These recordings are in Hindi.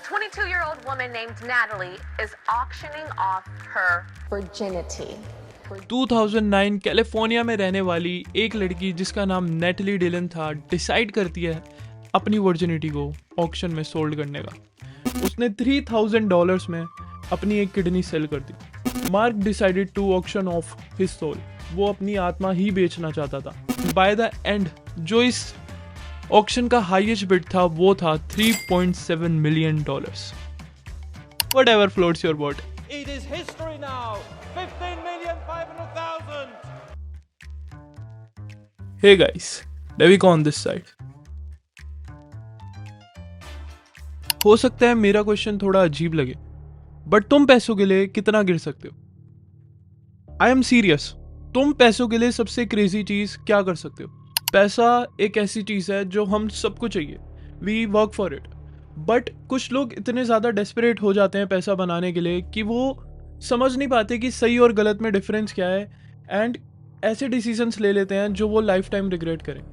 22-year-old woman named Natalie is auctioning off her virginity. 2009 California में रहने वाली एक लड़की जिसका नाम नेटली डिलन था डिसाइड करती है अपनी वर्जिनिटी को ऑक्शन में सोल्ड करने का। उसने $3,000 में अपनी एक किडनी सेल कर दी। Mark decided to auction off his soul. वो अपनी आत्मा ही बेचना चाहता था। बाय द एंड जो इस ऑक्शन का हाईएस्ट बिड था वो था $3.7 million. Whatever floats your boat. It is history now. 15,500,000. Hey guys, Devika on this side. हो सकता है मेरा क्वेश्चन थोड़ा अजीब लगे, बट तुम पैसों के लिए कितना गिर सकते हो? I am serious. तुम पैसों के लिए सबसे क्रेजी चीज क्या कर सकते हो? पैसा एक ऐसी चीज है जो हम सबको चाहिए। We work for it. But कुछ लोग इतने ज़्यादा डेस्परेट हो जाते हैं पैसा बनाने के लिए कि वो समझ नहीं पाते कि सही और गलत में डिफरेंस क्या है, एंड ऐसे डिसीजंस ले लेते हैं जो वो लाइफ टाइम रिग्रेट करें।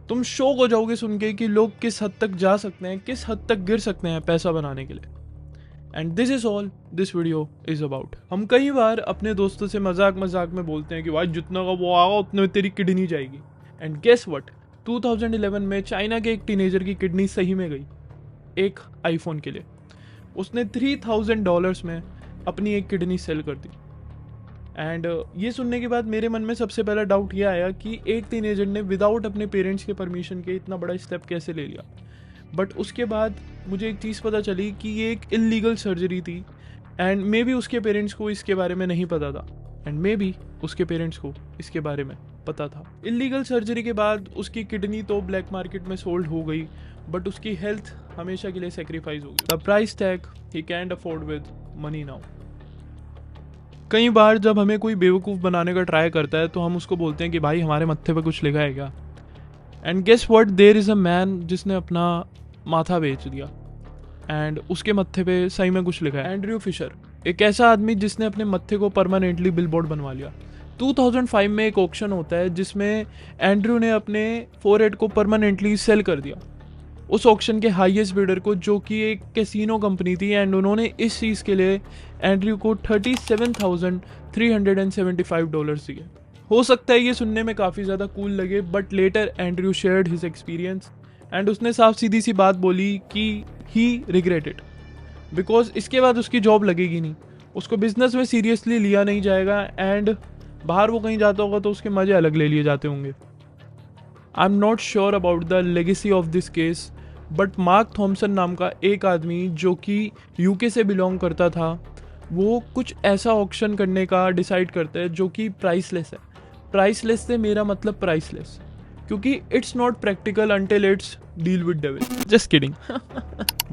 तुम शॉक हो जाओगे सुन के कि लोग किस हद तक जा सकते हैं, किस हद तक गिर सकते हैं पैसा बनाने के लिए। And this is all this video is about. हम कई बार अपने दोस्तों से मजाक में बोलते हैं कि भाई जितना का वो आगा उतने में तेरी किडनी जाएगी। एंड गेस व्हाट, 2011 में चाइना के एक टीनेजर की किडनी सही में गई एक आईफोन के लिए। उसने $3,000 में अपनी एक किडनी सेल कर दी। एंड ये सुनने के बाद मेरे मन में सबसे पहला डाउट ये आया कि एक टीनेजर ने विदाउट अपने पेरेंट्स के परमिशन के इतना बड़ा स्टेप कैसे ले लिया। बट उसके बाद मुझे एक चीज़ पता चली कि ये एक इल्लीगल सर्जरी थी, एंड मे बी उसके पेरेंट्स को इसके बारे में नहीं पता था, एंड मे बी उसके पेरेंट्स को इसके बारे में पता था। इल्लीगल सर्जरी के बाद उसकी किडनी तो ब्लैक मार्केट में सोल्ड हो गई, बट उसकी हेल्थ हमेशा के लिए सेक्रीफाइस हो गई। द प्राइस टैग ही can't afford with money now. कई बार जब हमें कोई बेवकूफ़ बनाने का ट्राई करता है तो हम उसको बोलते हैं कि भाई हमारे मत्थे पे कुछ लिखा है क्या। And guess what, there is a man जिसने अपना माथा बेच दिया एंड उसके मत्थे पे सही में कुछ लिखा है। एंड्रयू फिशर, एक ऐसा आदमी जिसने अपने मत्थे को परमानेंटली बिलबोर्ड बनवा लिया। 2005 में एक ऑक्शन होता है जिसमें एंड्रयू ने अपने फोरहेड को परमानेंटली सेल कर दिया उस ऑक्शन के हाईएस्ट बिडर को, जो कि एक कैसीनो कंपनी थी। एंड उन्होंने इस चीज़ के लिए एंड्रयू को $37,375 दिए। हो सकता है ये सुनने में काफ़ी ज़्यादा कूल लगे, but later Andrew shared his experience and उसने साफ सीधी सी बात बोली कि ही रिग्रेटेड, बिकॉज इसके बाद उसकी जॉब लगेगी नहीं, उसको बिजनेस में सीरियसली लिया नहीं जाएगा, एंड बाहर वो कहीं जाता होगा तो उसके मज़े अलग ले लिए जाते होंगे। I am not sure about the legacy of this case, but Mark Thomson नाम का एक आदमी जो कि यूके से बिलोंग करता था, वो कुछ ऐसा ऑक्शन करने का डिसाइड करता है जो कि प्राइसलेस है। प्राइसलेस से मेरा मतलब प्राइसलेस, क्योंकि it's not practical until it's deal with devil. Just kidding.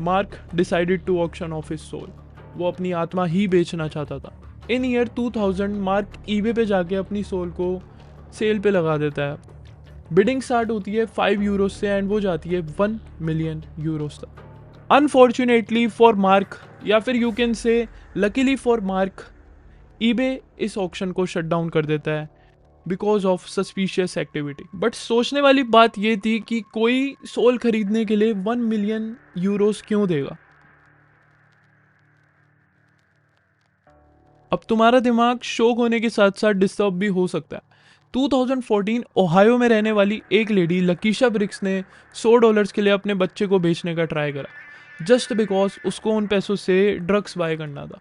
Mark decided to auction off his soul. वो अपनी आत्मा ही बेचना चाहता था। इन ईयर 2000 मार्क ईबे पे जाके अपनी सोल को सेल पे लगा देता है। बिडिंग स्टार्ट होती है €5 से एंड वो जाती है €1 मिलियन तक। अनफॉर्चुनेटली फॉर मार्क, या फिर you can say luckily for mark, eBay इस ऑक्शन को शट डाउन कर देता है because of suspicious activity. But सोचने वाली बात ये थी कि कोई सोल खरीदने के लिए €1 मिलियन क्यों देगा। अब तुम्हारा दिमाग शौक होने के साथ साथ डिस्टर्ब भी हो सकता है। 2014 ओहायो में रहने वाली एक लेडी लकीशा ब्रिक्स ने $100 के लिए अपने बच्चे को बेचने का ट्राई करा, जस्ट बिकॉज उसको उन पैसों से ड्रग्स बाय करना था।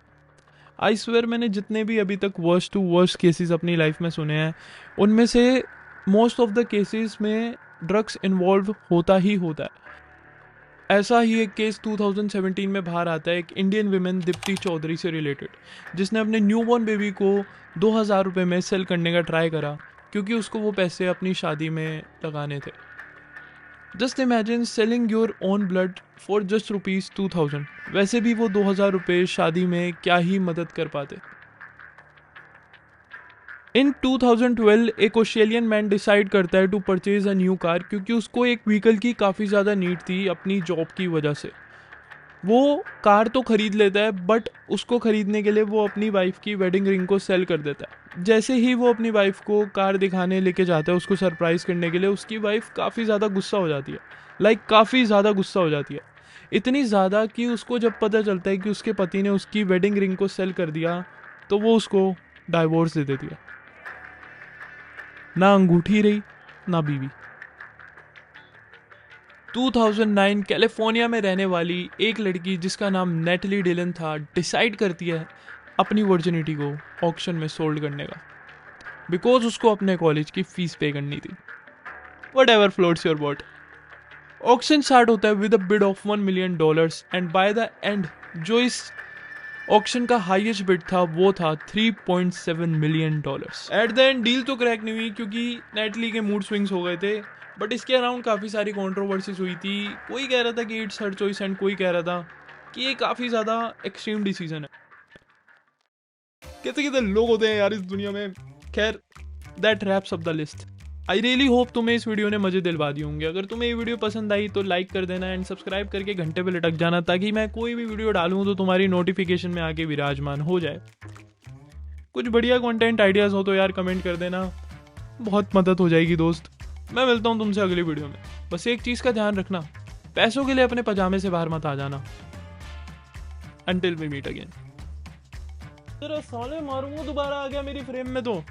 आई स्वेयर, मैंने जितने भी अभी तक वर्स्ट टू वर्स्ट केसेस अपनी लाइफ में सुने हैं, उनमें से मोस्ट ऑफ द केसेस में ड्रग्स इन्वॉल्व होता ही होता है। ऐसा ही एक केस 2017 में बाहर आता है, एक इंडियन विमेन दीप्ति चौधरी से रिलेटेड, जिसने अपने न्यूबॉर्न बेबी को $2,000 में सेल करने का ट्राई करा क्योंकि उसको वो पैसे अपनी शादी में लगाने थे। Just imagine selling your own blood for just ₹2,000। वैसे भी वो $2,000 शादी में क्या ही मदद कर पाते। इन 2012 एक ऑस्ट्रेलियन मैन डिसाइड करता है to purchase a new car, क्योंकि उसको एक व्हीकल की काफ़ी ज़्यादा नीड थी अपनी जॉब की वजह से। वो कार तो खरीद लेता है, बट उसको खरीदने के लिए वो अपनी वाइफ की वेडिंग रिंग को सेल कर देता है। जैसे ही वो अपनी वाइफ को कार दिखाने लेके जाता है उसको सरप्राइज़ करने के लिए, उसकी वाइफ काफ़ी ज़्यादा गुस्सा हो जाती है, काफ़ी ज़्यादा गुस्सा हो जाती है। इतनी ज़्यादा कि उसको जब पता चलता है कि उसके पति ने उसकी वेडिंग रिंग को सेल कर दिया तो वो उसको डाइवोर्स दे देती है। ना अंगूठी रही ना बीवी। 2009 कैलिफोर्निया में रहने वाली एक लड़की जिसका नाम नेटली डिलन था डिसाइड करती है अपनी वर्जिनिटी को ऑक्शन में सोल्ड करने का, बिकॉज उसको अपने कॉलेज की फीस पे करनी थी। Whatever floats your boat. Auction start होता है with a bid of $1 million and by the end जो इस ऑक्शन का हाईएस्ट बिड था वो था $3.7 million। At the end deal तो क्रैक नहीं हुई क्योंकि नेटली के मूड स्विंग्स हो गए थे, बट इसके अराउंड काफ़ी सारी कॉन्ट्रोवर्सीज हुई थी। कोई कह रहा था कि इट्स हर चॉइस एंड कोई कह रहा था कि ये काफ़ी ज़्यादा एक्सट्रीम डिसीजन है। कैसे कैसे लोग होते हैं यार इस दुनिया में। खैर, that wraps up the list. I really hope तुम्हें इस वीडियो ने मजे दिलवा दिए होंगे। अगर तुम्हें ये वीडियो पसंद आई तो लाइक कर देना एंड सब्सक्राइब करके घंटे पे लटक जाना ताकि मैं कोई भी वीडियो डालूं तो तुम्हारी नोटिफिकेशन में आके विराजमान हो जाए। कुछ बढ़िया कंटेंट आइडियाज़ हो तो यार कमेंट कर देना, बहुत मदद हो जाएगी दोस्त। मैं मिलता हूँ तुमसे अगली वीडियो में। बस एक चीज़ का ध्यान रखना, पैसों के लिए अपने पजामे से बाहर मत आ जाना। Until we meet again। तेरा साले मारूंगा दोबारा आ गया मेरी फ्रेम में तो।